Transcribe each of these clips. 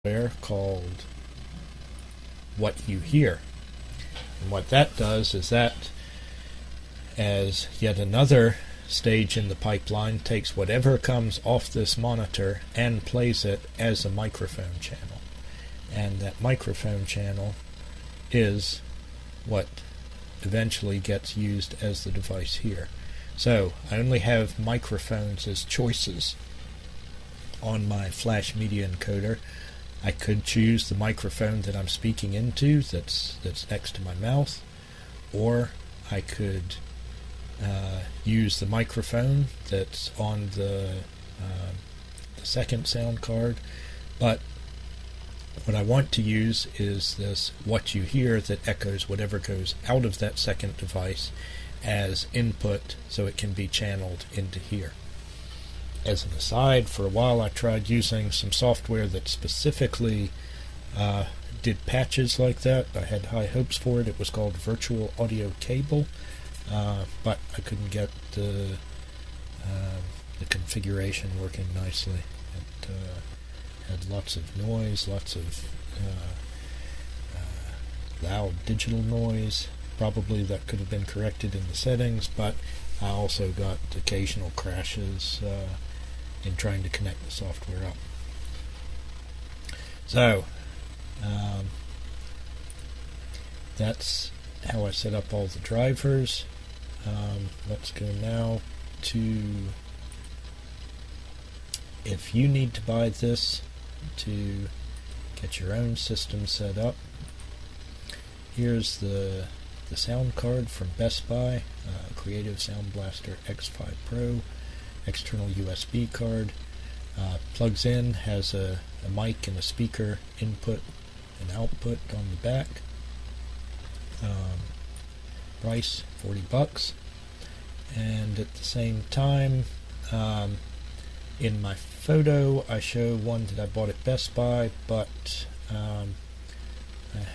software called What You Hear. And what that does is that, as yet another stage in the pipeline, takes whatever comes off this monitor and plays it as a microphone channel. And that microphone channel is what eventually gets used as the device here. So I only have microphones as choices on my flash media encoder. I could choose the microphone that I'm speaking into that's next to my mouth, or I could use the microphone that's on the second sound card. But what I want to use is this What You Hear that echoes whatever goes out of that second device as input, so it can be channeled into here. As an aside, for a while I tried using some software that specifically did patches like that. I had high hopes for it. It was called Virtual Audio Cable, but I couldn't get the configuration working nicely. It had lots of noise, lots of loud digital noise. Probably that could have been corrected in the settings, but I also got occasional crashes in trying to connect the software up. So that's how I set up all the drivers. Let's go now to, if you need to buy this to get your own system set up, here's the sound card from BestBuy, Creative Sound Blaster X5 Pro, external USB card, plugs in, has a mic and a speaker input and output on the back. Price $40, and at the same time, in my photo I show one that I bought at Best Buy, but I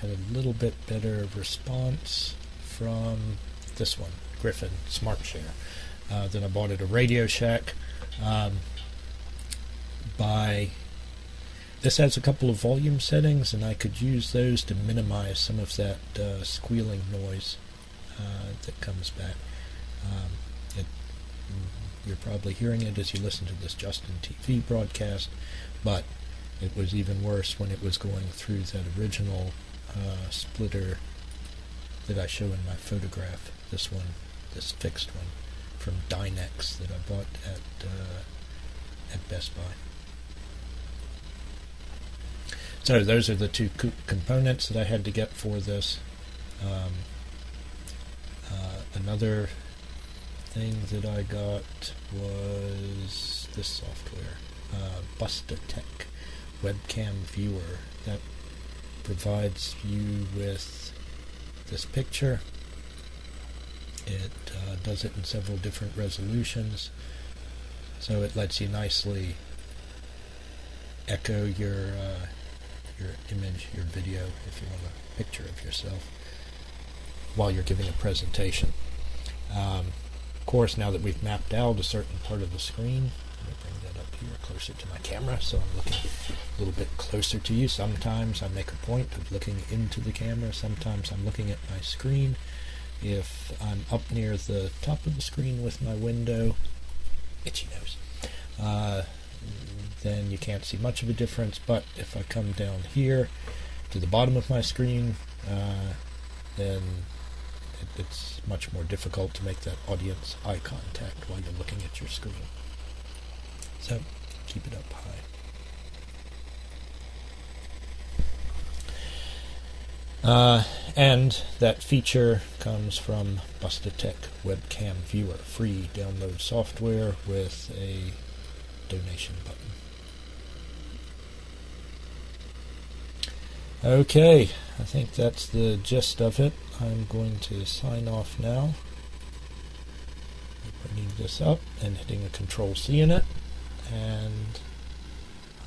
had a little bit better response from this one, Griffin SmartShare, that I bought at a Radio Shack. This has a couple of volume settings, and I could use those to minimize some of that squealing noise that comes back. You're probably hearing it as you listen to this Justin TV broadcast, but it was even worse when it was going through that original splitter that I show in my photograph. This one, this fixed one from Dynex that I bought at Best Buy. So those are the two components that I had to get for this. Another thing that I got was this software, BestBuy WebcamViewer, that provides you with this picture. It does it in several different resolutions, so it lets you nicely echo your image, your video, if you want a picture of yourself while you're giving a presentation. Of course, now that we've mapped out a certain part of the screen, let me bring that up here closer to my camera so I'm looking a little bit closer to you. Sometimes I make a point of looking into the camera, sometimes I'm looking at my screen. If I'm up near the top of the screen with my window, itchy nose, then you can't see much of a difference, but if I come down here to the bottom of my screen, then it's much more difficult to make that audience eye contact while you're looking at your screen. So keep it up high. And that feature comes from BestBuy WebcamViewer, free download software with a donation button. Okay, I think that's the gist of it. I'm going to sign off now. Bringing this up and hitting a Control-C in it, and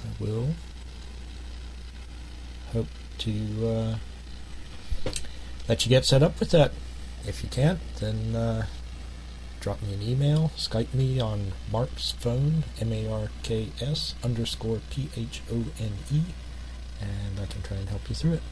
I will hope to let you get set up with that. If you can't, then drop me an email, Skype me on Mark's phone, MARKS_PHONE, and try and help you through it.